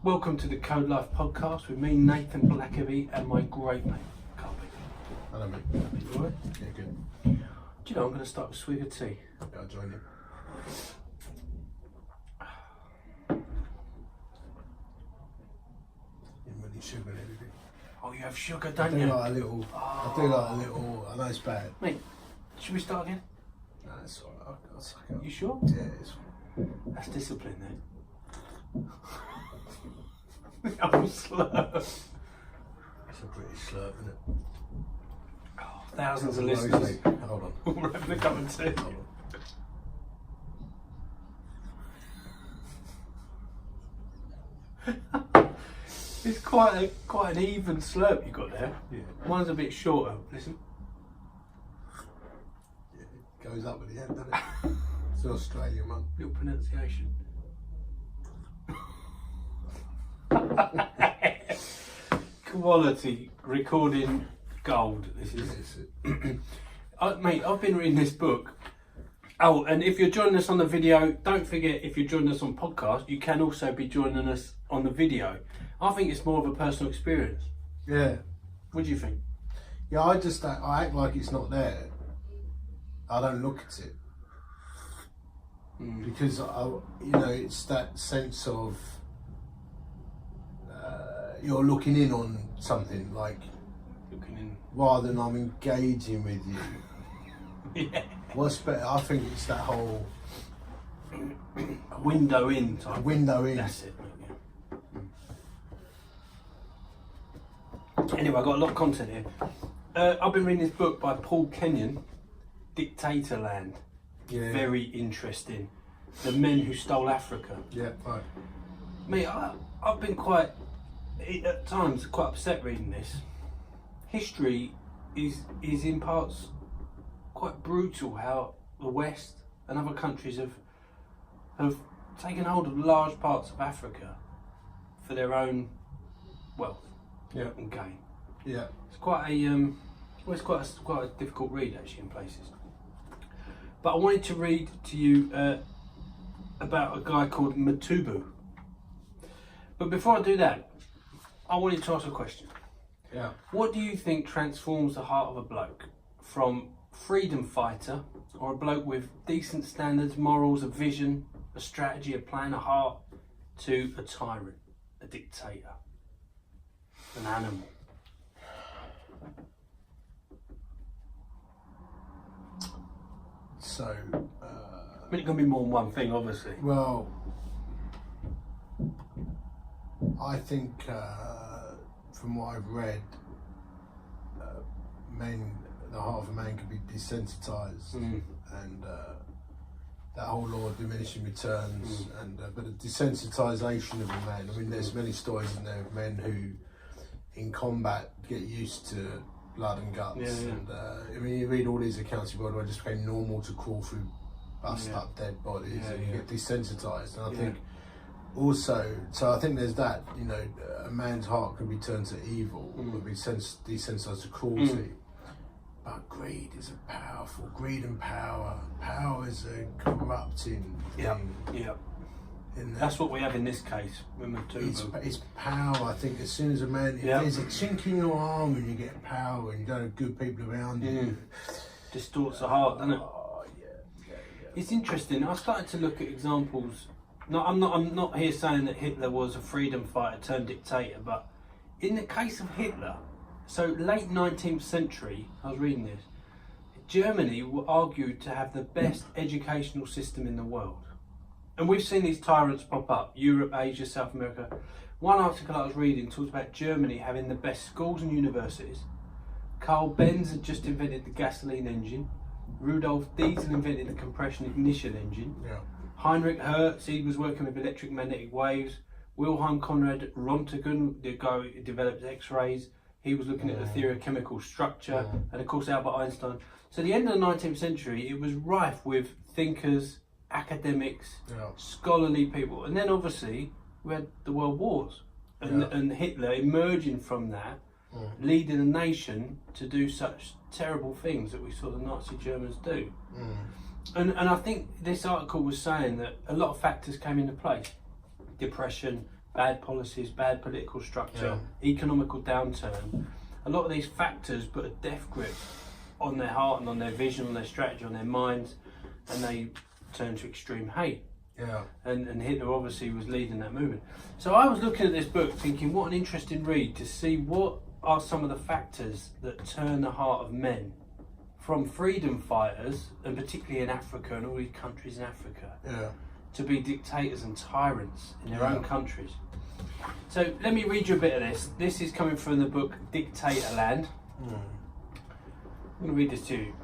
Welcome to the CODELIFE Podcast with me, Nathan Blackaby, and my great mate, Carl. Hello, mate. You alright? Yeah, good. Do you know, I'm going to start with a swig of tea. Yeah, I'll join you. You really sugar and everything. Oh, you have sugar, I don't do you? like a little. I do like a little. I know it's bad. Mate, should we start again? No, it's alright. I'll suck it up. You sure? Yeah, it's fine. That's discipline then. I'm slurp. It's a British slurp, isn't it? Oh, thousands of Rose, listeners. mate. Hold on. We're having a cup of tea. Hold on. It's quite an even slurp you got there. Yeah. Mine's a bit shorter. Listen. Yeah, it goes up at the end, doesn't it? It's an Australian one. Little pronunciation. Quality recording gold. This is. Yes, Mate, I've been reading this book. Oh, and if you're joining us on the video, don't forget, if you're joining us on podcast, you can also be joining us on the video. I think it's more of a personal experience. yeah. What do you think? Yeah, I act like it's not there. I don't look at it. Because, it's that sense of you're looking in on something, like, Looking in. rather than I'm engaging with you. Yeah. What's better? I think it's that whole A window in type. window in. That's it, mate, yeah. Anyway, I've got a lot of content here. I've been reading this book by Paul Kenyon, Dictatorland. Yeah. Very interesting. The Men Who Stole Africa. Yeah, right. Mate, I've been at times quite upset reading this. History is in parts quite brutal. How the West and other countries have taken hold of large parts of Africa for their own wealth, Yeah. and gain. Yeah. It's quite a difficult read actually in places. But I wanted to read to you about a guy called Matubu. But before I do that, I wanted to ask a question. Yeah. What do you think transforms the heart of a bloke from freedom fighter or a bloke with decent standards, morals, a vision, a strategy, a plan, a heart, to a tyrant, a dictator, an animal? So, I mean, it can be more than one thing, obviously. well, I think from what I've read, the heart of a man can be desensitized, and that whole law of diminishing returns, and but a desensitization of a man. I mean, there's many stories in there of men who, in combat, get used to blood and guts, and I mean, you read all these accounts of the world where it just became normal to crawl through bust up dead bodies, and you get desensitized. And I think also, so I think there's that, a man's heart can be turned to evil, or be desensitized to cruelty. But greed is greed and power is a corrupting thing. Yeah. In That's what we have in this case with Matubu. it's power. I think as soon as a man, if there's a chink in your arm and you get power and you don't have good people around you, Distorts the heart, doesn't it? oh yeah. It's interesting. I started to look at examples. No, I'm not here saying that Hitler was a freedom fighter turned dictator, but in the case of Hitler, so late 19th century, I was reading this, Germany were argued to have the best educational system in the world. And we've seen these tyrants pop up, Europe, Asia, South America. One article I was reading talks about Germany having the best schools and universities. Carl Benz had just invented the gasoline engine. Rudolf Diesel invented the compression ignition engine. Yeah. Heinrich Hertz, he was working with electric magnetic waves. Wilhelm Conrad Röntgen, the guy who developed X-rays, he was looking at the theory of chemical structure. And of course Albert Einstein. So the end of the 19th century, it was rife with thinkers, academics, scholarly people. And then obviously we had the world wars. And Hitler emerging from that, leading a nation to do such terrible things that we saw the Nazi Germans do. And I think this article was saying that a lot of factors came into place. Depression, bad policies, bad political structure, economical downturn, a lot of these factors put a death grip on their heart and on their vision, on their strategy, on their minds, and they turn to extreme hate. Yeah. And Hitler obviously was leading that movement. So I was looking at this book thinking, what an interesting read to see what are some of the factors that turn the heart of men from freedom fighters, and particularly in Africa and all these countries in Africa, to be dictators and tyrants in their own countries. So let me read you a bit of this. This is coming from the book Dictatorland. I'm going to read this to you.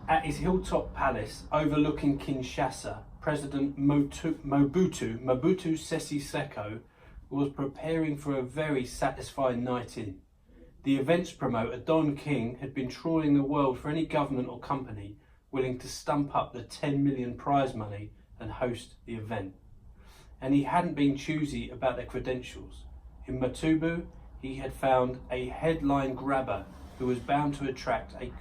At his hilltop palace overlooking Kinshasa, President Mobutu Sese Seko was preparing for a very satisfying night in. The events promoter, Don King, had been trawling the world for any government or company willing to stump up the 10 million prize money and host the event. And he hadn't been choosy about their credentials. In Matubu, he had found a headline grabber who was bound to attract a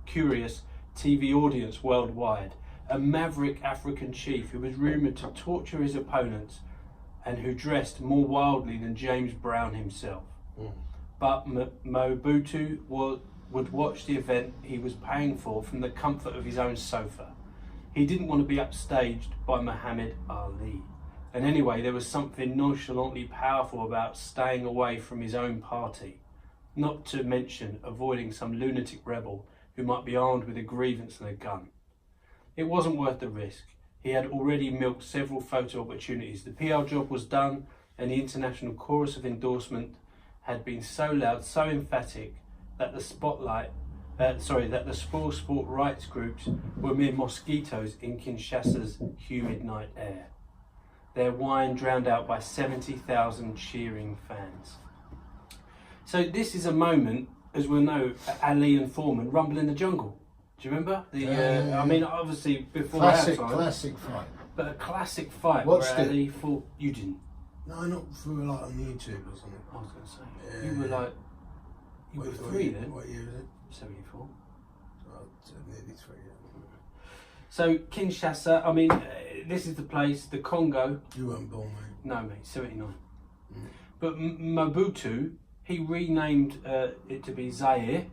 curious TV audience worldwide, a maverick African chief who was rumoured to torture his opponents and who dressed more wildly than James Brown himself. But Mobutu would watch the event he was paying for from the comfort of his own sofa. He didn't want to be upstaged by Muhammad Ali. And anyway, there was something nonchalantly powerful about staying away from his own party, not to mention avoiding some lunatic rebel who might be armed with a grievance and a gun. It wasn't worth the risk. He had already milked several photo opportunities. The PR job was done, and the international chorus of endorsement had been so loud, so emphatic, that the sport rights groups were mere mosquitoes in Kinshasa's humid night air. Their whine drowned out by 70,000 cheering fans. So this is a moment, as we'll know, Ali and Foreman rumble in the jungle. Do you remember? I mean, obviously before classic fight, but a classic fight Watched where it. Ali fought. You didn't. No, not through like on YouTube or something. I was going to say you were you were 3 then. What year was it? 74. Nearly 3. So Kinshasa, I mean, this is the place, the Congo. You weren't born, mate. No, mate, 79. But Mobutu, he renamed it to be Zaire,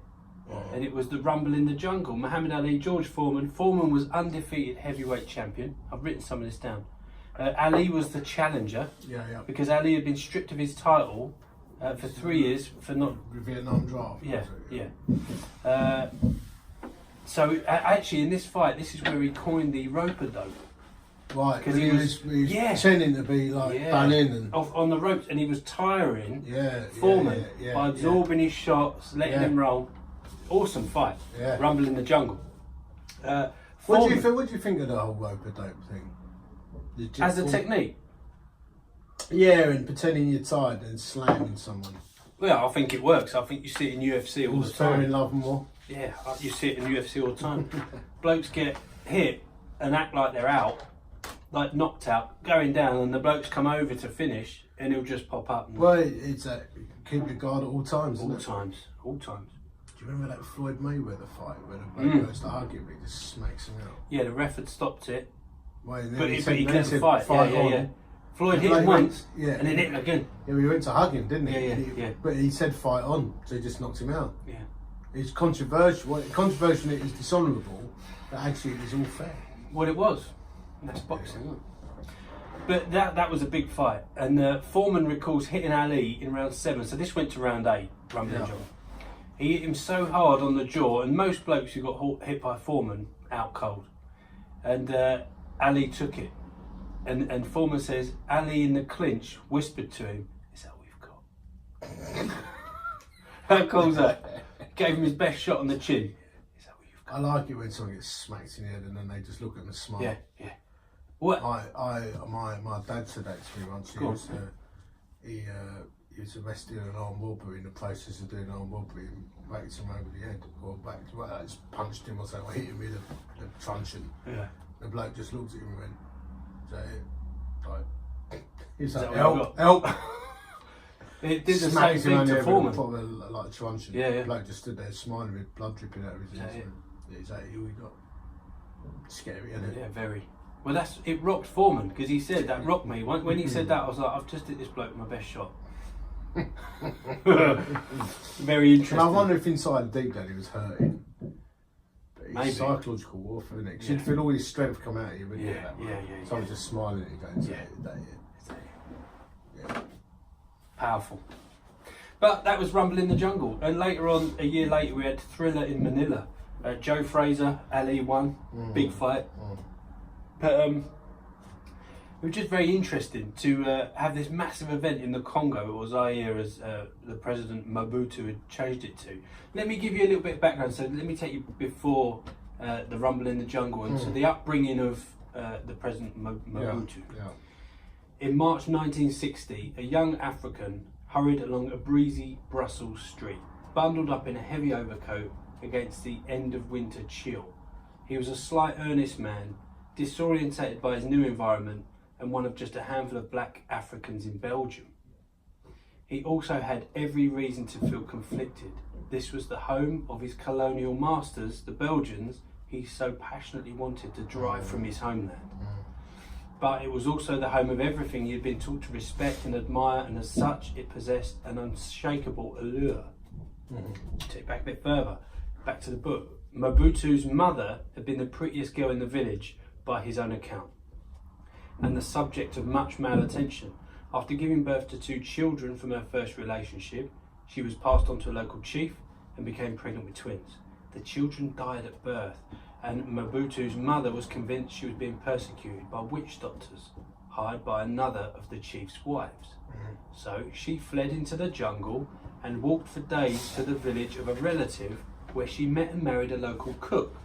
and it was the Rumble in the Jungle. Muhammad Ali, George Foreman. Foreman was undefeated heavyweight champion. I've written some of this down. Ali was the challenger. Because Ali had been stripped of his title for 3 years for not... Vietnam draft. Yeah. So actually in this fight, this is where he coined the rope-a-dope. Right, because he was pretending to be like banning and on the ropes, and he was tiring Foreman by absorbing his shots, letting him roll. Awesome fight. Rumble in the jungle. What do you think of the whole rope-a-dope thing? As a technique? Yeah, and pretending you're tired and slamming someone. Well, I think it works. I think you see it in UFC all the time. Fair in love and more. Yeah, you see it in UFC all the time. Blokes get hit and act like they're out, like knocked out, going down, and the blokes come over to finish, and he'll just pop up. Well, it's keep your guard at all times. All times. Do you remember that Floyd Mayweather fight where the bloke goes to hug him, but he just smacks him out? Yeah, the ref had stopped it. Well, But he kept the fight. Yeah. Floyd hit him once, and then hit him again. Yeah, he went to hug him, didn't he? Yeah. But he said fight on, so he just knocked him out. Yeah. It's controversial. Well, controversial, it is dishonourable, but actually it was all fair. Well, it was. And that's boxing. But that was a big fight. And Foreman recalls hitting Ali in round 7. So this went to round 8, Rumble in the Jungle. He hit him so hard on the jaw, and most blokes who got hit by Foreman out cold. And Ali took it. And Foreman says, Ali in the clinch whispered to him, "Is that what you've got?" How cool's that? Gave him his best shot on the chin. Is that what you've got? I like it when someone gets smacked in the head and then they just look at them and smile. Yeah. What? My dad said that to me once. He was arrested in an armed robbery, in the process of doing an armed robbery, and whacked him over the head, or just punched him or something, or hit him with a truncheon. Yeah. The bloke just looked at him and went, he's like, help. It did the same thing to Foreman. Like a truncheon. Yeah. The bloke just stood there smiling with blood dripping out of his ears. He's like, here we got. Scary, isn't it? Yeah, very. Well, it rocked Foreman, because he said that rocked me. When he said that, I was like, I've just hit this bloke my best shot. Very interesting. And I wonder if inside deep down he was hurting. But it's Maybe. Psychological warfare, isn't it? 'Cause you'd feel all his strength come out of you, wouldn't you? Yeah. Someone just smiling at you going, is that it? Yeah. Powerful. But that was Rumble in the Jungle. And later on, a year later, we had Thriller in Manila. Joe Fraser, Ali won. Big fight. But it was just very interesting to have this massive event in the Congo, or Zaire, as the president Mobutu had changed it to. Let me give you a little bit of background. So let me take you before the Rumble in the Jungle and so the upbringing of the president Mobutu. Yeah. In March 1960, a young African hurried along a breezy Brussels street, bundled up in a heavy overcoat against the end of winter chill. He was a slight, earnest man, disorientated by his new environment and one of just a handful of black Africans in Belgium. He also had every reason to feel conflicted. This was the home of his colonial masters, the Belgians, he so passionately wanted to drive from his homeland. But it was also the home of everything he had been taught to respect and admire, and as such it possessed an unshakable allure. Take it back a bit further, back to the book. Mobutu's mother had been the prettiest girl in the village by his own account, and the subject of much male attention. After giving birth to 2 children from her first relationship, she was passed on to a local chief and became pregnant with twins. The children died at birth, and Mobutu's mother was convinced she was being persecuted by witch doctors hired by another of the chief's wives. So she fled into the jungle and walked for days to the village of a relative, where she met and married a local cook.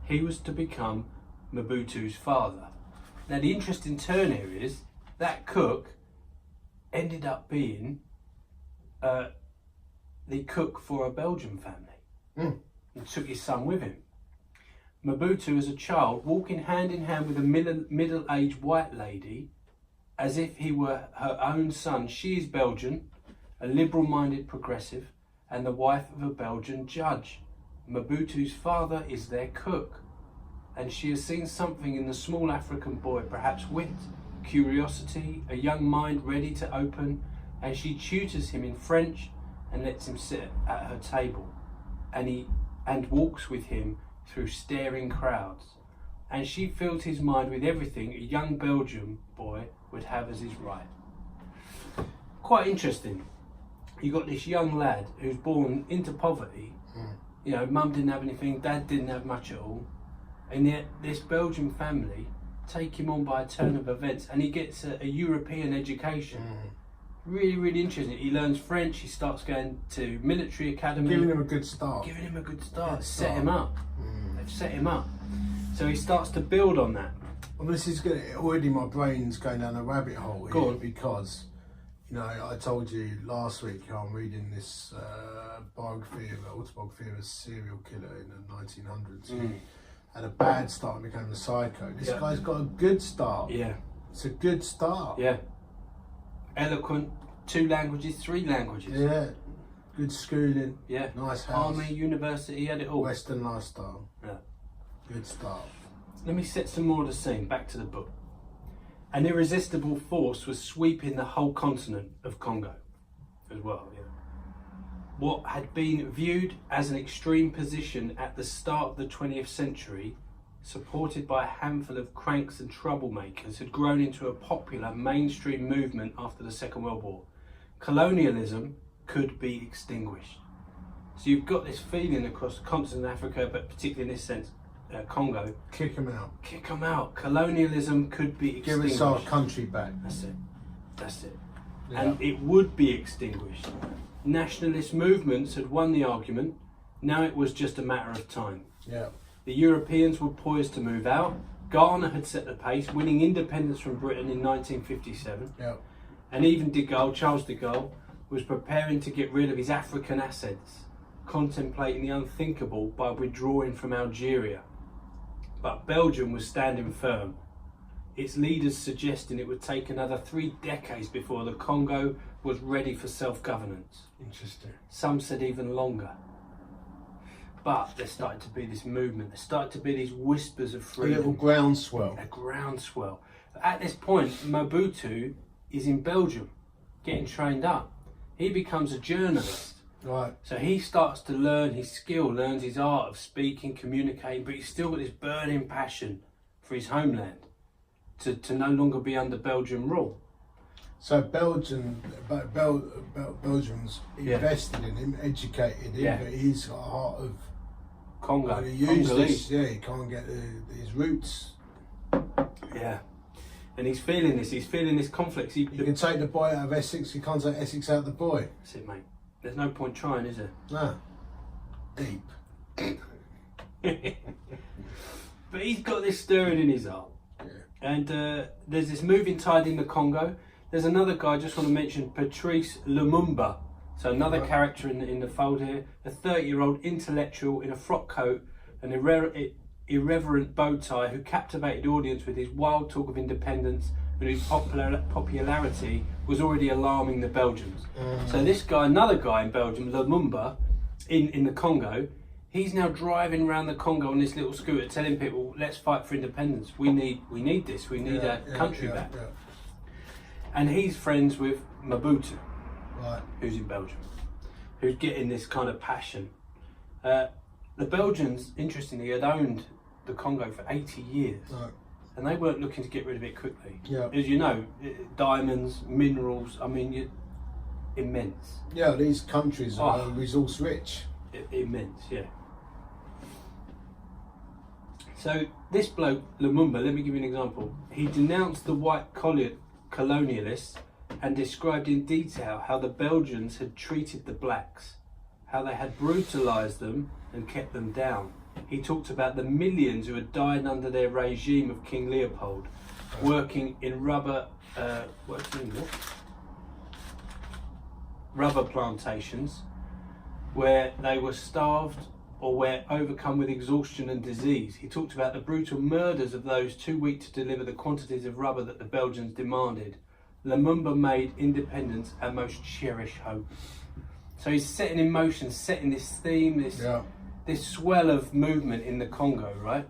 He was to become Mobutu's father. Now the interesting turn here is that cook ended up being the cook for a Belgian family and took his son with him. Mobutu, as a child, walking hand in hand with a middle-aged white lady as if he were her own son. She is Belgian, a liberal-minded progressive, and the wife of a Belgian judge. Mobutu's father is their cook, and she has seen something in the small African boy, perhaps wit, curiosity, a young mind ready to open, and she tutors him in French and lets him sit at her table, and walks with him through staring crowds, and she filled his mind with everything a young Belgian boy would have as his right. Quite interesting. You got this young lad who's born into poverty. You know, mum didn't have anything, dad didn't have much at all, and yet this Belgian family take him on by a turn of events, and he gets a European education. Really, really interesting. He learns French, he starts going to military academy. Giving him a good start. Set him up. They've set him up. So he starts to build on that. Well, this is good. Already my brain's going down a rabbit hole Go here on. Because, you know, I told you last week how I'm reading this autobiography of a serial killer in the 1900s. Who had a bad start and became a psycho. This guy's got a good start. Yeah. It's a good start. Yeah. Eloquent, 2 languages, 3 languages. Yeah. Good schooling. Yeah. Nice house. Army, university, he had it all. Western lifestyle. Yeah. Good start. Let me set some more of the scene, back to the book. An irresistible force was sweeping the whole continent of Congo as well. Yeah. What had been viewed as an extreme position at the start of the 20th century, supported by a handful of cranks and troublemakers, had grown into a popular mainstream movement after the Second World War. Colonialism could be extinguished. So you've got this feeling across the continent of Africa, but particularly in this sense, Congo. Kick him out. Kick them out. Colonialism could be Give extinguished. us our country back. That's it. Yeah. And it would be extinguished. Nationalist movements had won the argument. Now it was just a matter of time. Yeah. The Europeans were poised to move out. Ghana had set the pace, winning independence from Britain in 1957. Yeah. And even Charles de Gaulle, was preparing to get rid of his African assets, contemplating the unthinkable by withdrawing from Algeria. But Belgium was standing firm, its leaders suggesting it would take another 3 decades before the Congo was ready for self-governance. Interesting. Some said even longer. But there started to be this movement. There started to be these whispers of A freedom. little groundswell. A groundswell. At this point, Mobutu is in Belgium, getting trained up. He becomes a journalist. Right. So he starts to learn his skill, learns his art of speaking, communicating, but he's still got this burning passion for his homeland, to no longer be under Belgian rule. So Belgians invested in him, educated him, but he's got a heart of Congo. Congolese. He can't get his roots. Yeah. And he's feeling this conflict. You can take the boy out of Essex, you can't take Essex out of the boy. That's it, mate. There's no point trying, is there? No. Deep. But he's got this stirring in his heart. Yeah. And there's this moving tide in the Congo. There's another guy, I just want to mention, Patrice Lumumba. So another character in the fold here. A 30-year-old intellectual in a frock coat, an irreverent bow tie, who captivated the audience with his wild talk of independence, and whose popularity was already alarming the Belgians. So this guy, another guy in Belgium, Lumumba, in the Congo, he's now driving around the Congo on this little scooter, telling people, "Let's fight for independence. We need this. We need our country back." Yeah. And he's friends with Mobutu, Right. who's in Belgium, who's getting this kind of passion. The Belgians, interestingly, had owned the Congo for 80 years. Right. And they weren't looking to get rid of it quickly. Yeah. As you know, diamonds, minerals, I mean, immense. Yeah, these countries are resource rich. Immense, yeah. So this bloke, Lumumba, let me give you an example. He denounced the white colonialists and described in detail how the Belgians had treated the blacks, how they had brutalised them and kept them down. He talked about the millions who had died under their regime of King Leopold, working in rubber plantations, where they were starved or were overcome with exhaustion and disease. He talked about the brutal murders of those too weak to deliver the quantities of rubber that the Belgians demanded. Lumumba made independence our most cherished hope. So he's setting in motion, setting this theme, this swell of movement in the Congo, right?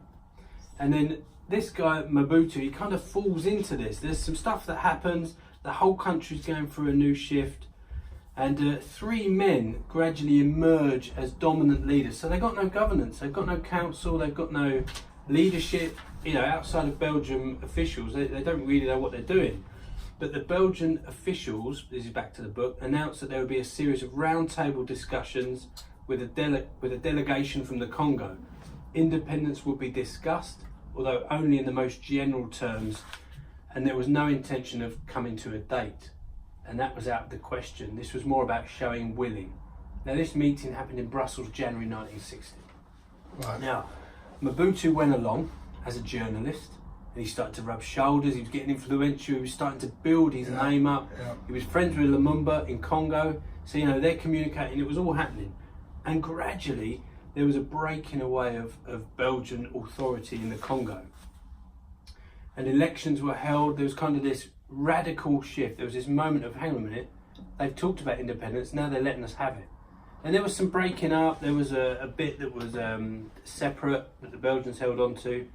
And then this guy, Mobutu, he kind of falls into this. There's some stuff that happens, the whole country's going through a new shift, and three men gradually emerge as dominant leaders. So they've got no governance, they've got no council, they've got no leadership, outside of Belgium officials, they don't really know what they're doing. But the Belgian officials, this is back to the book, announced that there would be a series of roundtable discussions with a delegation from the Congo. Independence would be discussed, although only in the most general terms, and there was no intention of coming to a date. And that was out of the question. This was more about showing willing. Now this meeting happened in Brussels, January 1960. Right. Now, Mobutu went along as a journalist, and he started to rub shoulders, he was getting influential, he was starting to build his name up. Yeah. He was friends with Lumumba in Congo, so they're communicating, it was all happening. And gradually, there was a breaking away of Belgian authority in the Congo. And elections were held, there was kind of this radical shift. There was this moment of, hang on a minute, they've talked about independence, now they're letting us have it. And there was some breaking up, there was a bit that was separate, that the Belgians held on to.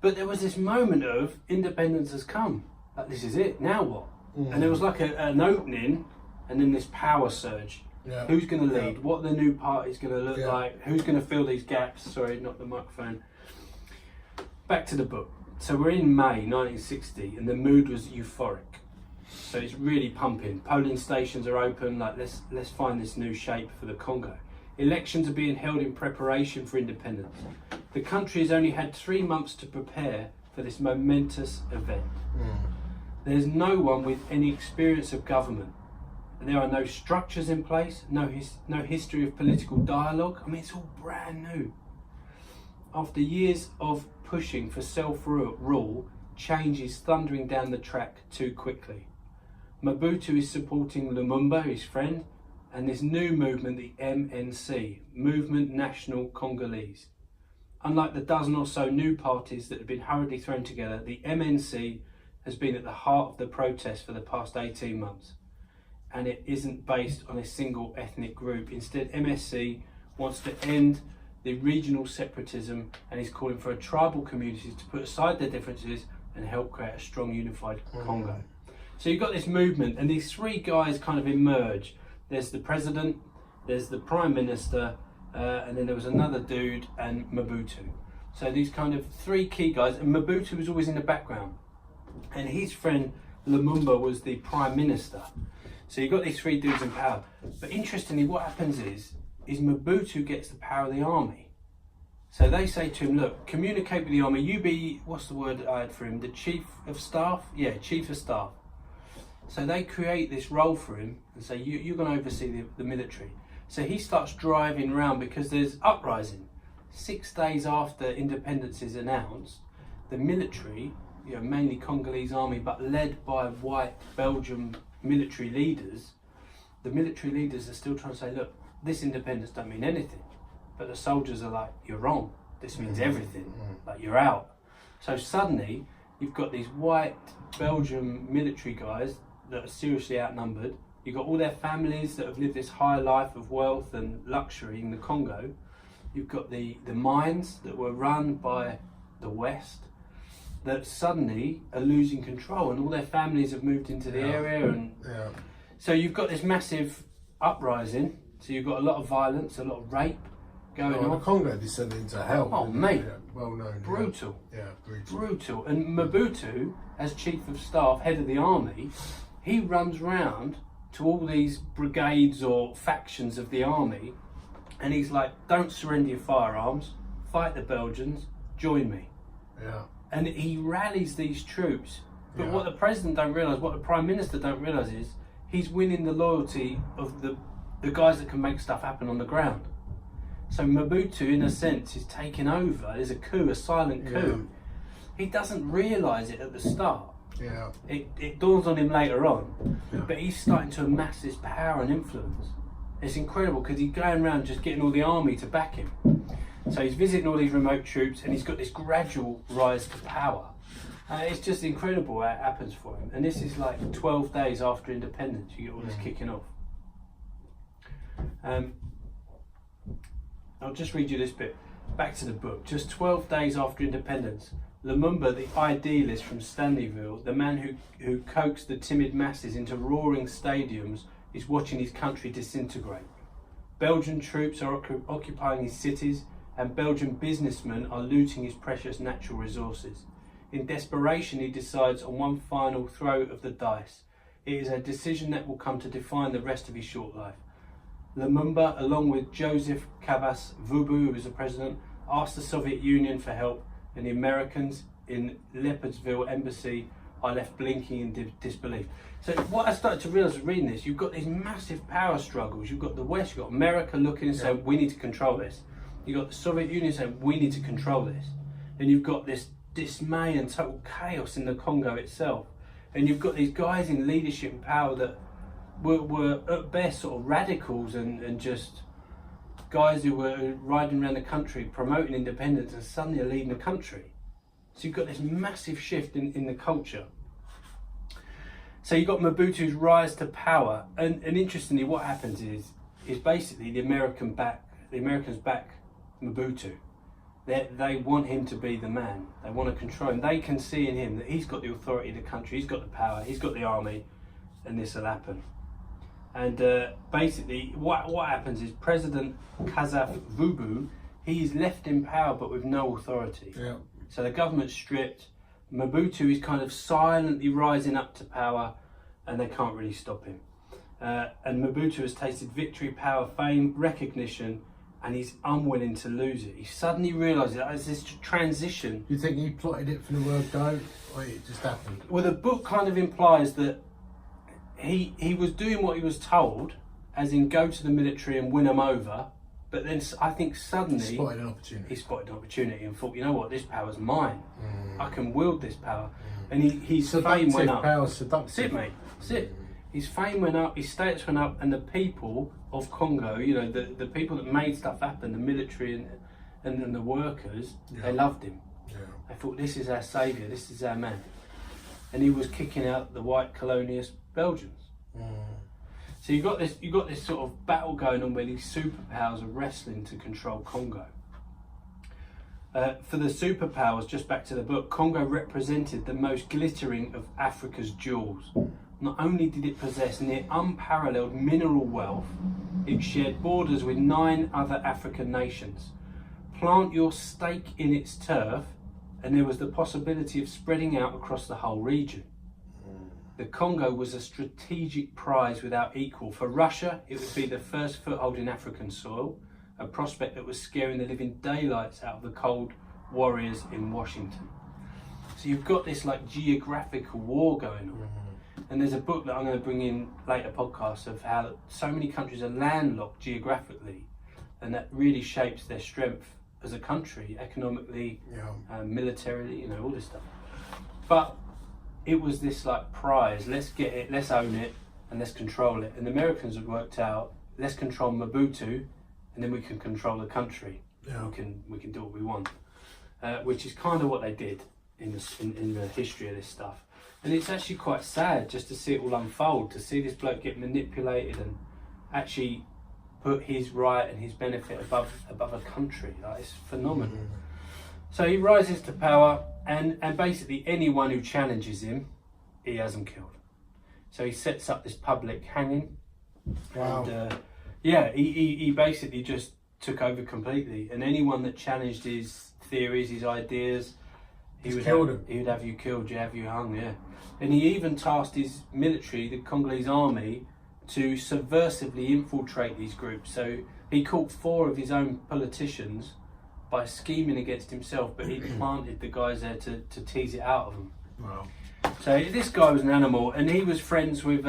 But there was this moment of, independence has come. Like, this is it, now what? And there was like an opening, and then this power surge. Yeah. Who's going to lead? What are the new parties going to look Yeah. like? Who's going to fill these gaps? Sorry, not the microphone. Back to the book. So we're in May 1960, and the mood was euphoric. So it's really pumping. Polling stations are open. Like let's find this new shape for the Congo. Elections are being held in preparation for independence. The country has only had 3 months to prepare for this momentous event. There's no one with any experience of government. There are no structures in place, no history of political dialogue. I mean, it's all brand new. After years of pushing for self-rule, change is thundering down the track too quickly. Mobutu is supporting Lumumba, his friend, and this new movement, the MNC, Movement National Congolese. Unlike the dozen or so new parties that have been hurriedly thrown together, the MNC has been at the heart of the protest for the past 18 months. And it isn't based on a single ethnic group. Instead, MSC wants to end the regional separatism, and he's calling for a tribal communities to put aside their differences and help create a strong unified Congo. So you've got this movement, and these three guys kind of emerge. There's the president, there's the prime minister, and then there was another dude, and Mobutu. So these kind of three key guys, and Mobutu was always in the background, and his friend Lumumba was the prime minister. So you've got these three dudes in power. But interestingly, what happens is Mobutu gets the power of the army. So they say to him, look, communicate with the army. You be, what's the word I had for him? The chief of staff? Yeah, chief of staff. So they create this role for him and say, you're going to oversee the military. So he starts driving around because there's uprising. 6 days after independence is announced, the military, mainly Congolese army, but led by white Belgian military leaders, the military leaders are still trying to say, look, this independence don't mean anything. But the soldiers are like, you're wrong. This means everything. Like, you're out. So suddenly, you've got these white Belgian military guys that are seriously outnumbered. You've got all their families that have lived this high life of wealth and luxury in the Congo. You've got the mines that were run by the West that suddenly are losing control, and all their families have moved into the area. And so you've got this massive uprising. So you've got a lot of violence, a lot of rape going on. The Congo descended into hell. Oh, mate. Well known. Brutal. Brutal. Brutal. And Mobutu, as chief of staff, head of the army, he runs round to all these brigades or factions of the army, and he's like, don't surrender your firearms, fight the Belgians, join me. And he rallies these troops. But what the president don't realise, what the prime minister don't realise is, he's winning the loyalty of the guys that can make stuff happen on the ground. So Mobutu, in a sense, is taking over. There's a coup, a silent coup. He doesn't realise it at the start. It dawns on him later on. But he's starting to amass this power and influence. It's incredible because he's going around just getting all the army to back him. So he's visiting all these remote troops, and he's got this gradual rise to power. It's just incredible how it happens for him. And this is like 12 days after independence, you get all this kicking off. I'll just read you this bit. Back to the book. Just 12 days after independence, Lumumba, the idealist from Stanleyville, the man who coaxed the timid masses into roaring stadiums, is watching his country disintegrate. Belgian troops are occupying his cities, and Belgian businessmen are looting his precious natural resources. In desperation, he decides on one final throw of the dice. It is a decision that will come to define the rest of his short life. Lumumba, along with Joseph Kabas Vubu, who was the president, asked the Soviet Union for help, and the Americans in Leopardsville embassy are left blinking in disbelief. So what I started to realise reading this, you've got these massive power struggles. You've got the West, you've got America looking and saying, we need to control this. You've got the Soviet Union saying, we need to control this. And you've got this dismay and total chaos in the Congo itself. And you've got these guys in leadership and power that were at best sort of radicals and just guys who were riding around the country promoting independence, and suddenly are leading the country. So you've got this massive shift in the culture. So you've got Mobutu's rise to power, and interestingly what happens is basically the Americans back Mobutu. They want him to be the man. They want to control him. They can see in him that he's got the authority of the country, he's got the power, he's got the army, and this will happen. And basically what happens is President Kazaf Vubu, he's left in power but with no authority. So the government's stripped. Mobutu is kind of silently rising up to power, and they can't really stop him. And Mobutu has tasted victory, power, fame, recognition, and he's unwilling to lose it. He suddenly realises that as this transition... Do you think he plotted it from the word go, or it just happened? Well, the book kind of implies that he was doing what he was told, as in go to the military and win them over, but then I think suddenly... He spotted an opportunity. He spotted an opportunity and thought, you know what, this power's mine. I can wield this power. And his fame went up. Power, seductive. That's it, mate. That's it. His fame went up, his status went up, and the people of Congo, the people that made stuff happen, the military and the workers, they loved him. They thought, this is our saviour, this is our man. And he was kicking out the white colonialist Belgians. So you got this sort of battle going on where these superpowers are wrestling to control Congo. For the superpowers, just back to the book, Congo represented the most glittering of Africa's jewels. Not only did it possess near unparalleled mineral wealth, it shared borders with 9 other African nations. Plant your stake in its turf, and there was the possibility of spreading out across the whole region. The Congo was a strategic prize without equal. For Russia, it would be the first foothold in African soil, a prospect that was scaring the living daylights out of the cold warriors in Washington. So you've got this like geographical war going on. And there's a book that I'm going to bring in later podcasts of how so many countries are landlocked geographically, and that really shapes their strength as a country, economically, militarily, you know, all this stuff. But it was this like prize, let's get it, let's own it, and let's control it. And the Americans had worked out, let's control Mobutu, and then we can control the country. Yeah. We can do what we want, which is kind of what they did in the history of this stuff. And it's actually quite sad just to see it all unfold, to see this bloke get manipulated and actually put his right and his benefit above a country. Like, it's phenomenal. So he rises to power, and basically anyone who challenges him, he has them killed. So he sets up this public hanging. Wow. And he basically just took over completely, and anyone that challenged his theories, his ideas, he would have you killed, have you hung, yeah. And he even tasked his military, the Congolese army, to subversively infiltrate these groups. So he caught 4 of his own politicians by scheming against himself, but he planted the guys there to tease it out of them. Wow. So this guy was an animal, and he was friends with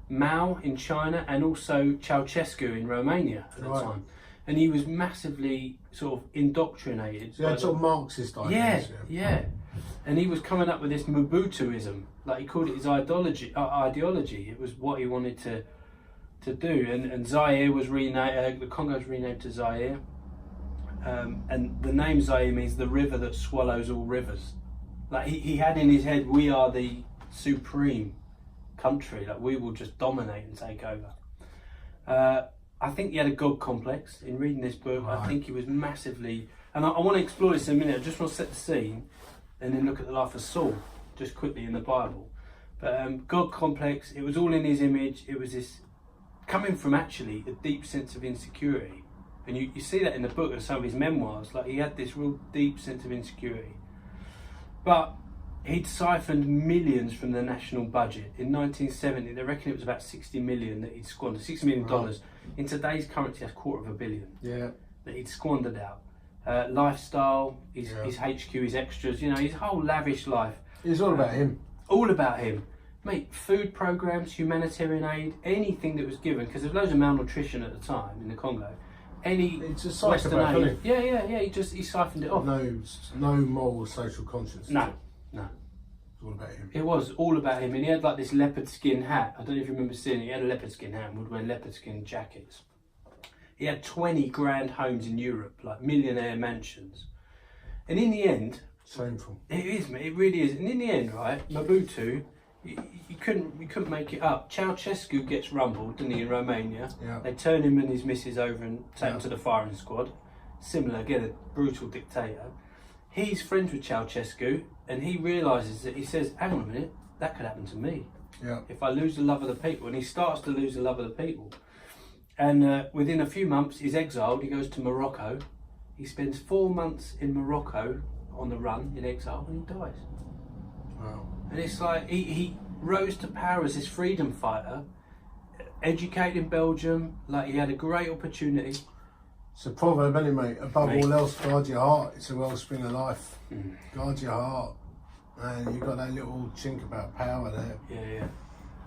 Mao in China and also Ceausescu in Romania at the time. And he was massively sort of indoctrinated. So he had sort of Marxist ideas. Yeah. And he was coming up with this Mobutuism, like he called it his ideology. It was what he wanted to do. And Zaire was renamed, the Congo was renamed to Zaire. And the name Zaire means the river that swallows all rivers. Like he had in his head, we are the supreme country, like we will just dominate and take over. I think he had a God complex in reading this book. Right. I think he was massively, and I want to explore this in a minute. I just want to set the scene and then look at the life of Saul, just quickly in the Bible. But God complex, it was all in his image. It was this, coming from actually a deep sense of insecurity. And you see that in the book and some of his memoirs, like he had this real deep sense of insecurity. But he'd siphoned millions from the national budget. In 1970, they reckon it was about 60 million that he'd squandered, $60 million. Right. In today's currency, that's $250 million. Yeah. That he'd squandered out. Lifestyle, his HQ, his extras, you know, his whole lavish life. It's all about him. All about him. Mate, food programs, humanitarian aid, anything that was given, because there's loads of malnutrition at the time in the Congo. It's a psychopath, isn't it? He siphoned it off. No moral social conscience. No. It's all about him. It was all about him, and he had like this leopard skin hat. I don't know if you remember seeing it. He had a leopard skin hat and would wear leopard skin jackets. He had 20 grand homes in Europe, like millionaire mansions. And in the end, shameful. It is, mate. It really is. And in the end, right, Mobutu, you couldn't make it up. Ceausescu gets rumbled, didn't he, in Romania? Yeah. They turn him and his missus over and take him to the firing squad. Similar, again, a brutal dictator. He's friends with Ceausescu, and he realises that, he says, hang on a minute, that could happen to me. Yeah. If I lose the love of the people. And he starts to lose the love of the people. And within a few months, he's exiled. He goes to Morocco. He spends 4 months in Morocco on the run, in exile, and he dies. Wow. And it's like, he rose to power as this freedom fighter, educated in Belgium, like he had a great opportunity. It's a proverb, isn't it, mate? Above all else, guard your heart. It's a wellspring of life. Guard your heart. And you've got that little chink about power there. Yeah.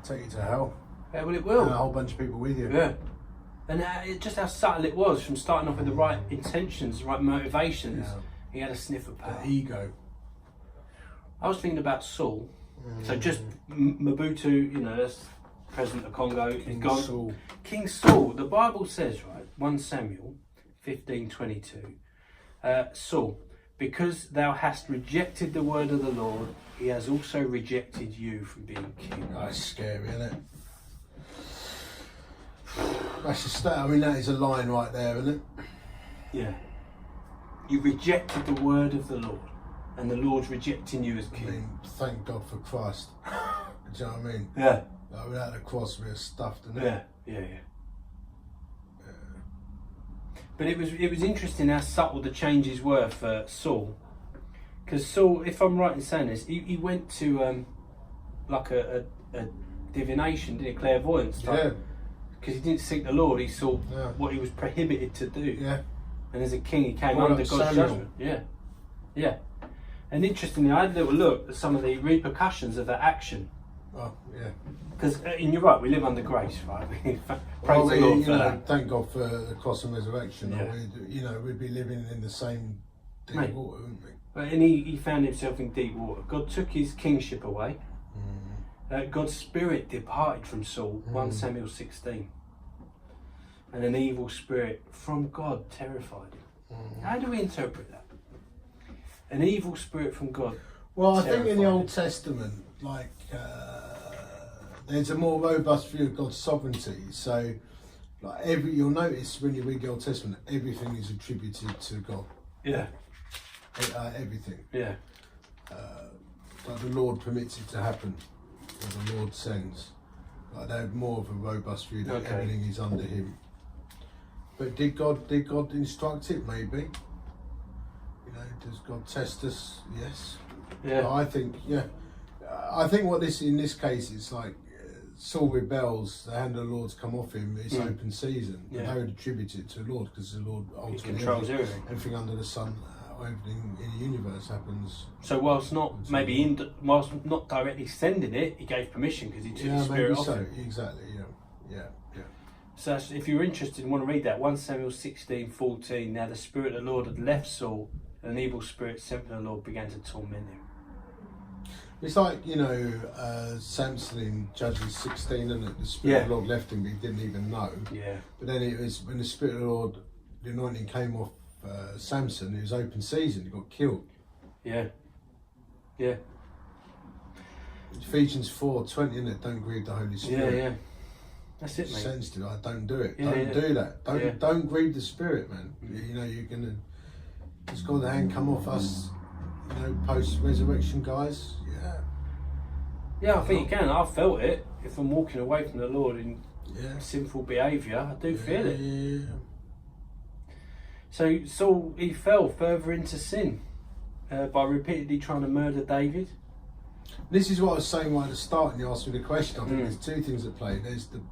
Take you to hell. Yeah, well, it will. And a whole bunch of people with you. Yeah. And just how subtle it was, from starting off with the right intentions, the right motivations. Yeah. He had a sniff of power. The ego. I was thinking about Saul. So just Mobutu, you know, that's president of Congo. King Saul. The Bible says, right, 1 Samuel 15:22. Saul, because thou hast rejected the word of the Lord, he has also rejected you from being king. That's scary, isn't it? That's just that. I mean, that is a line right there, isn't it? Yeah. You rejected the word of the Lord, and the Lord's rejecting you as king. I mean, thank God for Christ. Do you know what I mean? Yeah. Like, without the cross, we're stuffed, isn't it? Yeah. But it was interesting how subtle the changes were for Saul. Because Saul, if I'm right in saying this, he went to like a divination, didn't he? Clairvoyance type. Because he didn't seek the Lord, he saw what he was prohibited to do. Yeah. And as a king, he came Well, under like God's Samuel. judgment. Yeah. And interestingly, I had a little look at some of the repercussions of that action. Oh, yeah. Because, and you're right, we live under grace, right? Praise Well, the Lord for you know, that. thank God for the cross and resurrection. Yeah. We'd be living in the same deep Mate. water, wouldn't we? And he found himself in deep water. God took his kingship away. God's spirit departed from Saul, 1 Samuel 16. And an evil spirit from God terrified him. How do we interpret that? An evil spirit from God. Well, I think in the terrified Old him. Testament, like, there's a more robust view of God's sovereignty. So, like, you'll notice when you read the Old Testament, everything is attributed to God. Yeah. Everything. Yeah. Like the Lord permits it to happen, or the Lord sends. Like they have more of a robust view that everything is under Him. But did God instruct it? Maybe. You know, does God test us? Yes. Yeah. But I think what in this case it's like Saul rebels, the hand of the Lord's come off him. It's open season. Yeah. They would attribute it to the Lord because the Lord He ultimately controls everything. Everything under the sun. Everything in the universe happens. So whilst not not directly sending it, he gave permission because he took the spirit off him. Exactly. Yeah. So if you're interested and want to read that, 1 Samuel 16:14. Now the spirit of the Lord had left Saul, and an evil spirit sent from the Lord began to torment him. It's like Samson in Judges 16, and the spirit of the Lord left him, but he didn't even know. Yeah. But then it was when the spirit of the Lord, the anointing came off Samson. It was open season. He got killed. Yeah. Ephesians 4:20, isn't it? Don't grieve the Holy Spirit. Yeah. That's it, mate. Sensitive. Like, don't do it. Yeah, don't do that. Don't grieve the Spirit, man. You know you're gonna. It's got the hand come off us. You know, post resurrection guys. Yeah, I think you can. I've felt it. If I'm walking away from the Lord in sinful behaviour, I do feel it. Yeah. So Saul, he fell further into sin by repeatedly trying to murder David. This is what I was saying right at the start, and you asked me the question. I think there's two things at play. There's the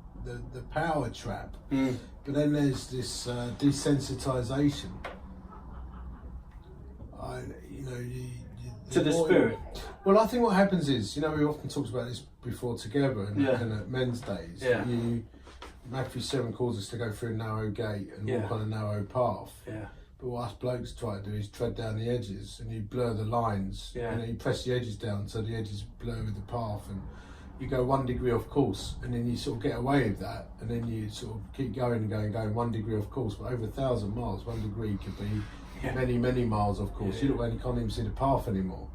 power trap, but then there's this desensitization. To the spirit. Well, I think what happens is, we often talked about this before together, and looking at men's days. Yeah. Matthew 7 calls us to go through a narrow gate and walk on a narrow path. Yeah. But what us blokes try to do is tread down the edges, and you blur the lines, and then you press the edges down so the edges blur with the path, and you go 1 degree off course, and then you sort of get away with that, and then you sort of keep going 1 degree off course. But over 1,000 miles, 1 degree could be many miles off course. You can't even see the path anymore.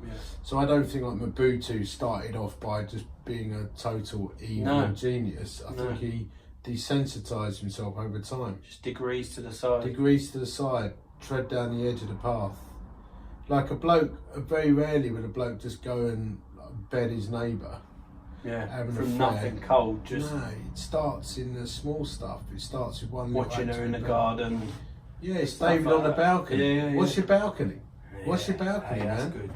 So I don't think like Mobutu started off by just being a total evil genius. I think he desensitized himself over time. Just degrees to the side. Tread down the edge of the path. Like a bloke, very rarely would a bloke just go and bed his neighbour. Having from an affair. nothing cold, just No, it starts in the small stuff. It starts with one watching her in the garden. Yeah, it's David on the balcony. Yeah. What's your balcony? What's your balcony, that's man? good.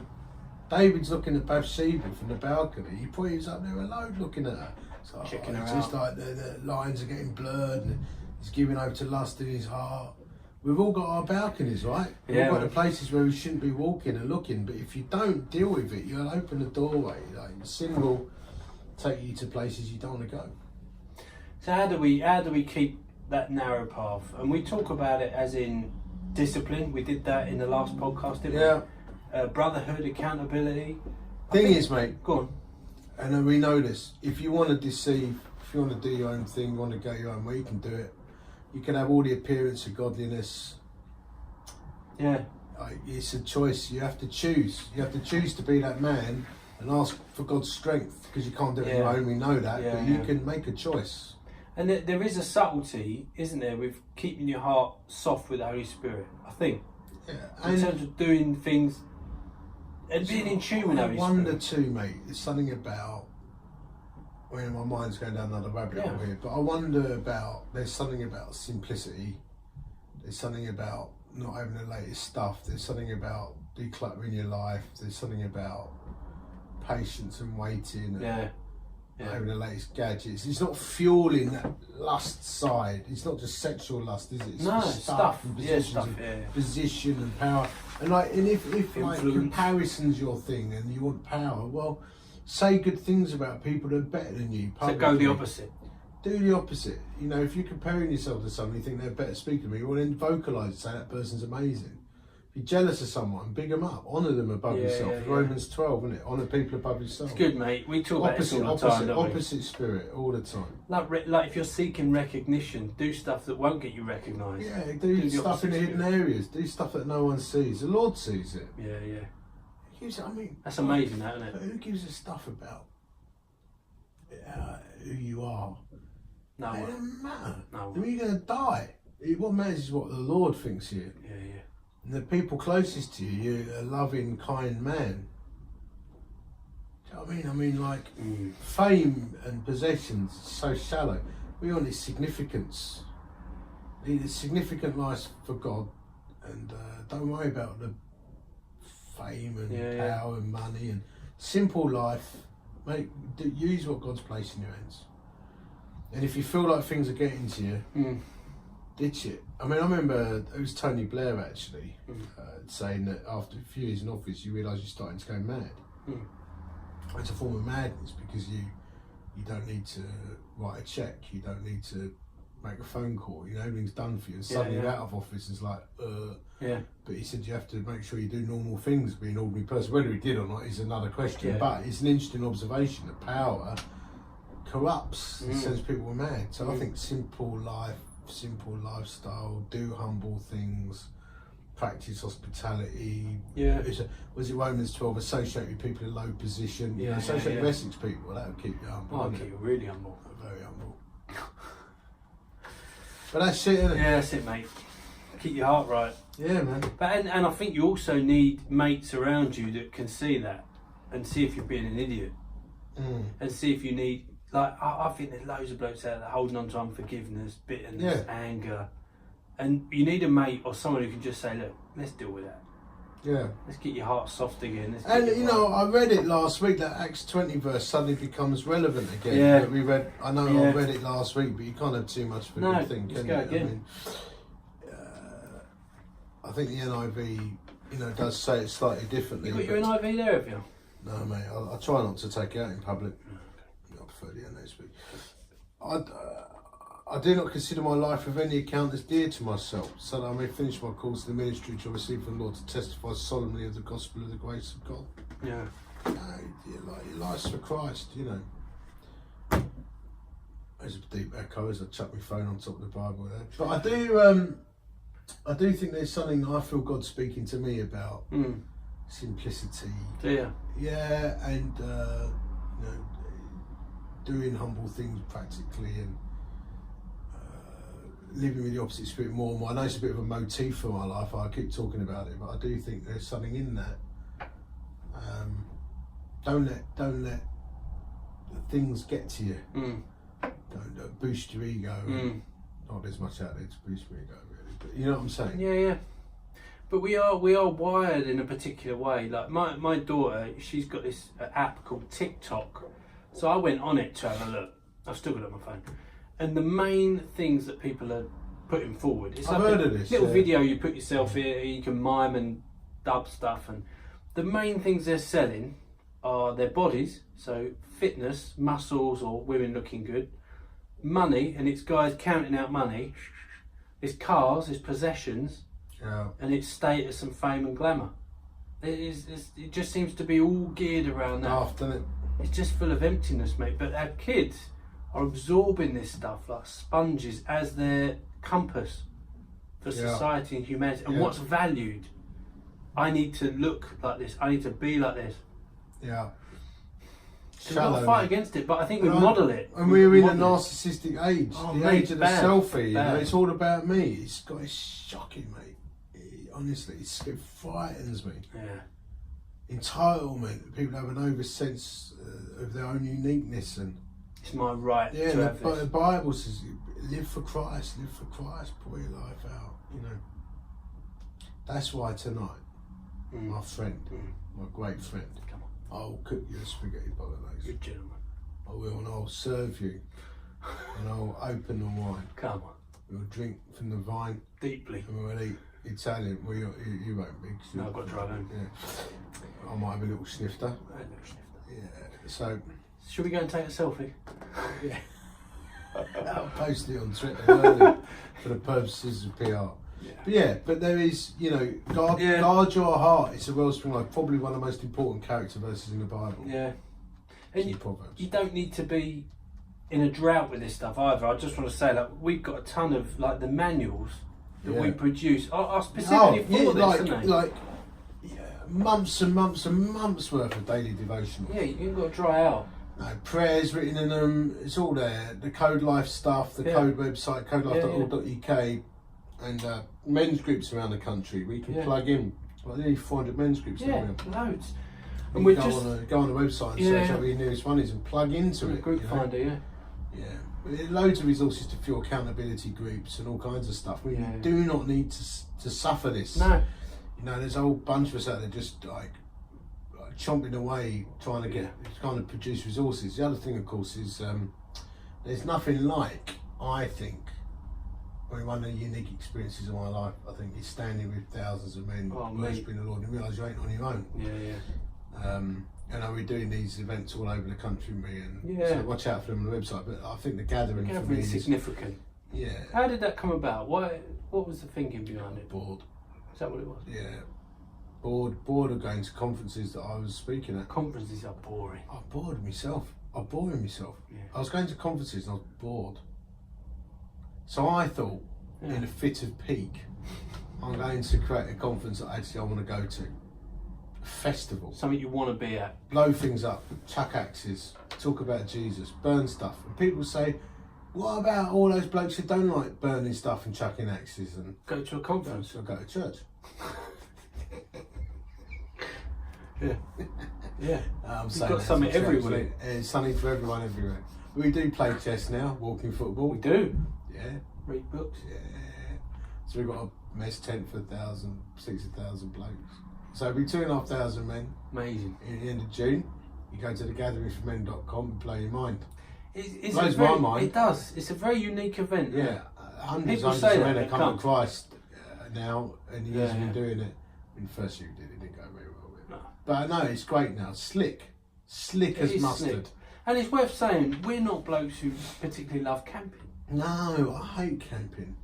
David's looking at Bathsheba from the balcony. He probably was up there alone looking at her. So, Checking her it's out. just like the lines are getting blurred, and he's giving over to lust in his heart. We've all got our balconies, right? We've all got the places where we shouldn't be walking and looking, but if you don't deal with it, you'll open the doorway. Like, sin will take you to places you don't want to go. So how do we keep that narrow path? And we talk about it as in discipline. We did that in the last podcast, didn't we? Brotherhood, accountability. Thing is, mate, go on. And we know this. If you want to deceive, if you want to do your own thing, you want to go your own way, you can do it. You can have all the appearance of godliness. Yeah. It's a choice. You have to choose. You have to choose to be that man and ask for God's strength, because you can't do it on your own. We know that, but you can make a choice. And there is a subtlety, isn't there, with keeping your heart soft with the Holy Spirit, I think. in terms of doing things and being in tune with Holy Spirit. I wonder too, mate, there's something about, my mind's going down another rabbit hole here, but I wonder about, there's something about simplicity, there's something about not having the latest stuff, there's something about decluttering your life, there's something about patience and waiting and having the latest gadgets. It's not fueling that lust side, it's not just sexual lust, is it? It's stuff and position and power. And if like comparison's your thing and you want power, well, say good things about people that are better than you. So go the opposite. Do the opposite. You know, if you're comparing yourself to someone, you think they're better speaking than you, well then vocalise, say that person's amazing. If you're jealous of someone, big them up, honour them above yourself. Romans 12, isn't it? Honour people above yourself. It's good, mate. We talk about this all the time, don't we? Opposite spirit, all the time. Like if you're seeking recognition, do stuff that won't get you recognised. Yeah, do stuff in the hidden areas. Do stuff that no one sees. The Lord sees it. Yeah. I mean, that's amazing, that, isn't it? Who gives a stuff about who you are? No one. It doesn't matter. No one. I mean, you're going to die. What matters is what the Lord thinks of you. Yeah. And the people closest to you, you're a loving, kind man. Do you know what I mean? I mean, like, fame and possessions is so shallow. We want its significance. Lead a significant life for God, and don't worry about the fame and power and money, and simple life. Use what God's placed in your hands. And if you feel like things are getting to you, ditch it. I mean, I remember it was Tony Blair actually saying that after a few years in office, you realise you're starting to go mad. It's a form of madness because you don't need to write a cheque, you don't need to make a phone call. You know, everything's done for you, and suddenly you're out of office. It's like, But he said you have to make sure you do normal things, be an ordinary person. Whether he did or not is another question. But it's an interesting observation that power corrupts and sends people mad. So I think simple life, simple lifestyle, do humble things, practice hospitality. Was it Romans 12? Associate with people in low position. Associate with Essex people. That would keep you humble. I'll keep you really humble. Very humble. But that's it, isn't it? Yeah, that's it, mate. Keep your heart right. Yeah, man. But and I think you also need mates around you that can see that and see if you're being an idiot, and see if you need. Like, I think there's loads of blokes out there holding on to unforgiveness, bitterness, anger. And you need a mate or someone who can just say, look, let's deal with that. Yeah. Let's get your heart soft again. And, you know, I read it last week, that Acts 20 verse suddenly becomes relevant again. Yeah. That we read, I know I read it last week, but you can't have too much of a good thing, can you? Again. I mean, I think the NIV, you know, does say it slightly differently. You got your NIV there, have you? No, mate, I try not to take it out in public. I prefer the NASB. I do not consider my life of any account as dear to myself, so that I may finish my course in the ministry which I received from the Lord to testify solemnly of the gospel of the grace of God. Yeah. Your life's for Christ, you know. There's a deep echo as I chuck my phone on top of the Bible there. But I do think there's something I feel God speaking to me about. Simplicity. Yeah. Yeah, and you know, doing humble things practically, and living with the opposite spirit more and more. I know it's a bit of a motif for my life. I keep talking about it, but I do think there's something in that. Don't let things get to you. Don't boost your ego. Not as much out there to boost your ego, really. But you know what I'm saying? Yeah. But we are wired in a particular way. Like my daughter, she's got this app called TikTok. So I went on it to have a look. I've still got it on my phone. And the main things that people are putting forward, it's I've like heard a of this, little video you put yourself in, you can mime and dub stuff, and the main things they're selling are their bodies, so fitness, muscles, or women looking good, money, and it's guys counting out money, it's cars, it's possessions, and it's status and fame and glamour. It just seems to be all geared around that. It's just full of emptiness, mate. But our kids are absorbing this stuff like sponges as their compass for society and humanity. And what's valued? I need to look like this. I need to be like this. Yeah. We've got to fight against it, but I think we model it. And we're in a narcissistic age. The age of the selfie. You know, bad. it's all about me. It's shocking, mate. honestly, it frightens me. Yeah. Entitlement. People have an over sense of their own uniqueness, and it's my right to have but this. the Bible says, live for Christ, pour your life out. You know. That's why tonight, my friend, my great friend, I'll cook you a spaghetti bolognese. Good gentleman. I will, and I'll serve you, and I'll open the wine. Come on. We'll drink from the vine Deeply. and we'll eat Italian. Well, you won't be. No, I've got to drive home. Yeah. I might have a little snifter. Yeah. So. Should we go and take a selfie? Yeah. I'll post it on Twitter early for the purposes of PR. But there is, guard your heart. It's a wellspring life. Probably one of the most important character verses in the Bible. Yeah. And Proverbs. You don't need to be in a drought with this stuff either. I just want to say that we've got a ton of the manuals that we produce are specifically for this, aren't they? Months and months and months worth of daily devotional. Yeah, you ain't got to dry out. No, prayers written in them, it's all there. The Code Life stuff, the Code website, codelife.org.uk, and men's groups around the country. We can plug in nearly 400 men's groups. Yeah, loads. And we go on the website and search out where your nearest one is and plug into it. Group finder, Yeah. Loads of resources to fuel accountability groups and all kinds of stuff. We do not need to suffer this. No. There's a whole bunch of us out there just chomping away trying to kind of produce resources. The other thing, of course, is there's nothing like, I think, one of the unique experiences of my life, I think, is standing with thousands of men worshipping the Lord and realise you ain't on your own. We're doing these events all over the country, so watch out for them on the website. But I think the gathering for me is significant. Yeah. How did that come about? What was the thinking behind it? Bored. Is that what it was? Yeah. Bored of going to conferences that I was speaking at. Conferences are boring. I'm bored of myself. I'm bored of myself. Yeah. I was going to conferences and I was bored. So I thought, in a fit of pique, I'm going to create a conference that actually I want to go to. A festival. Something you want to be at. Blow things up, chuck axes, talk about Jesus, burn stuff. And people say, what about all those blokes who don't like burning stuff and chucking axes? And go to a conference. Or go to church. Yeah. You've got something everywhere. Something for everyone everywhere. We do play chess now, walking football. We do. Yeah. Read books. Yeah. So we've got a mess tent for 60,000 blokes. So it'll be 2,500 men. Amazing. At the end of June, you go to thegatheringformen.com and blow your mind. It blows my mind. It does. It's a very unique event. Yeah. Hundreds of men have come to Christ now, and the years been doing it. In the first year we did, it didn't go very well with it. No. But no, it's great now. Slick as mustard. Slick. And it's worth saying, we're not blokes who particularly love camping. No, I hate camping.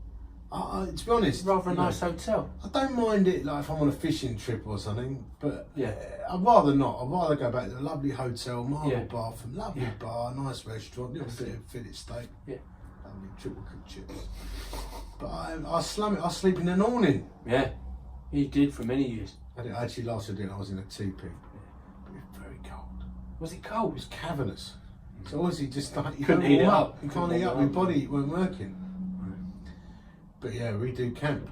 To be honest, rather a nice hotel. I don't mind it, like if I'm on a fishing trip or something, but I'd rather not. I'd rather go back to a lovely hotel, marble bathroom, lovely bar, nice restaurant, little bit of fillet steak, lovely triple cooked chips. But I sleep in an awning. Yeah, you did for many years. I actually last year I was in a teepee, but it was very cold. Was it cold? It was cavernous. So obviously just like you couldn't heat it up. You can't heat up. Your body weren't working. But yeah, we do camp.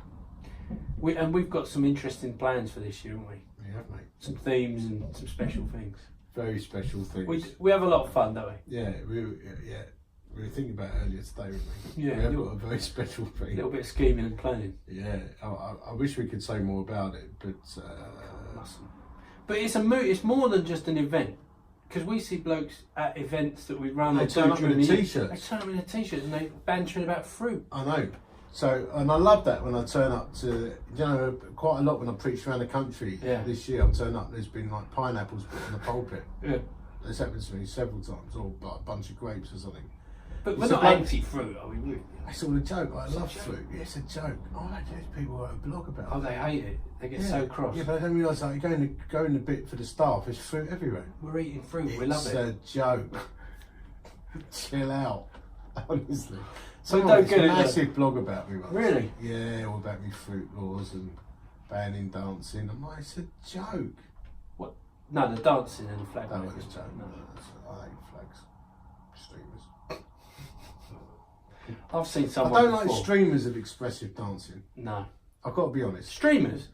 We've got some interesting plans for this year, haven't we? We have, mate. Some themes and some special things. Very special things. We have a lot of fun, don't we? Yeah, we were thinking about it earlier today, weren't we? Yeah. We have got a very special thing. A little bit of scheming and planning. Yeah, I wish we could say more about it, but... But it's more than just an event. Because we see blokes at events that we run. They turn up in a t-shirt. They turn up in a t-shirt and they bantering about fruit. I know. So, and I love that when I turn up to, quite a lot when I preach around the country this year, I've turned up, there's been like pineapples put on the pulpit. Yeah. That's happened to me several times, or like a bunch of grapes or something. But we're not anti-fruit, are we? It's all a joke. I love fruit. Yeah, it's a joke. Oh, there's people who write a blog about it. Oh, they hate it. They get so cross. Yeah, but I don't realise that you're going the bit for the staff. There's fruit everywhere. We're eating fruit. We love it. It's a joke. Chill out. Honestly. So don't get a massive blog about me once. Really? Yeah, all about me fruit laws and banning dancing. I'm like, it's a joke. What? No, the dancing and the flag. That was a joke. No. I hate flags. Streamers. I've seen someone. I don't like streamers of expressive dancing. No. I've got to be honest. Streamers?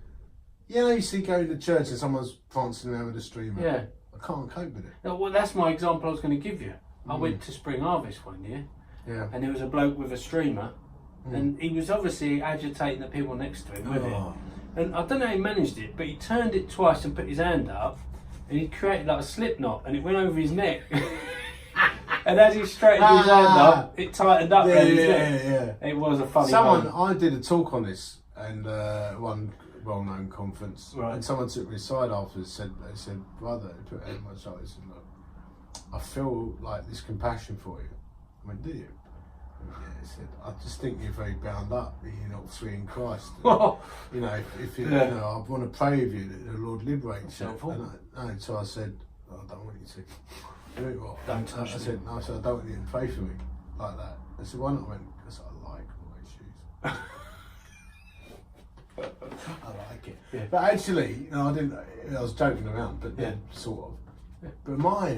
You know, you see going to church and someone's prancing around with a streamer. Yeah. I can't cope with it. No, well, that's my example I was going to give you. I went to Spring Harvest one year, and there was a bloke with a streamer, and he was obviously agitating the people next to him with it. And I don't know how he managed it, but he turned it twice and put his hand up, and he created like a slip knot, and it went over his neck. And as he straightened his hand up, it tightened up around his neck. It was a funny moment. I did a talk on this, and one well-known conference, and someone took me aside afterwards. They said, brother, they put it in my shoulder. They said, look, I feel like this compassion for you. I went, do you? Yeah, he said, I just think you're very bound up, that you're not free in Christ. And, if you, I want to pray with you that the Lord liberates you. And so I said, I don't want you to. Do what? Don't touch I said, I don't want you to pray for me like that. I said, why not? I went, because I like my shoes. I like it. Yeah. But actually, I didn't. I was joking around, but then sort of. Yeah. But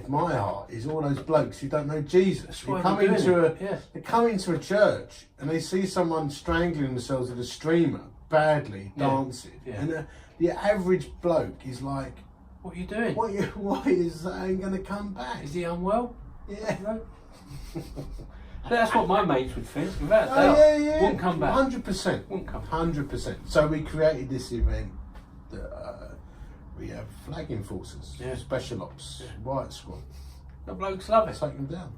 my heart is all those blokes who don't know Jesus. They come into a church and they see someone strangling themselves with a streamer badly dancing, and the average bloke is like, "What are you doing? Why is that ain't going to come back? Is he unwell?" Yeah. No? That's what my mates would think. Without doubt, won't come back. 100%. Won't come. 100%. So we created this event that we have flag enforcers, special ops, riot squad. The blokes love it. Take them down.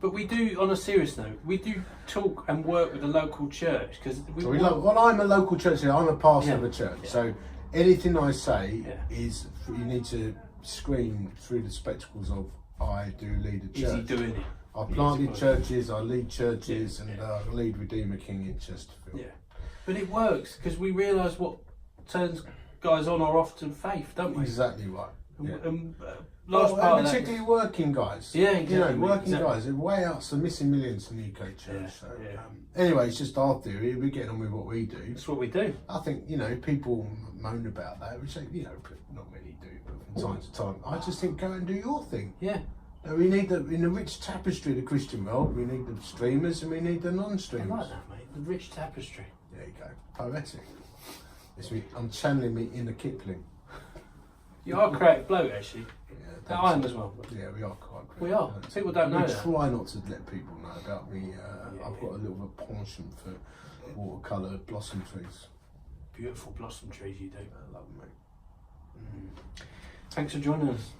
But we do, on a serious note, we do talk and work with the local church because I'm a local church. I'm a pastor of a church, so anything I say is you need to screen through the spectacles of I do lead a church. Is he doing it? I planted churches, I lead churches, and I lead Redeemer King in Chesterfield. Yeah, but it works because we realise what turns guys on or off to faith, don't we? Exactly right. Large part of particularly that working guys. Yeah, exactly. Working guys. They're way out, so missing millions in the UK church. Anyway, it's just our theory. We're getting on with what we do. That's what we do. I think, people moan about that, which they, not many do, but from time to time. I just think go and do your thing. Yeah. We need in the rich tapestry of the Christian world, we need the streamers and we need the non-streamers. I like that, mate. The rich tapestry. There you go. Poetic. I'm channeling me in the Kipling. You are a creative bloke, actually. Yeah, I am as well. Yeah, we are quite creative. We are. People don't know that. I try not to let people know about me. I've got a little penchant for watercolour blossom trees. Beautiful blossom trees you do. I love them, mate. Thanks for joining us.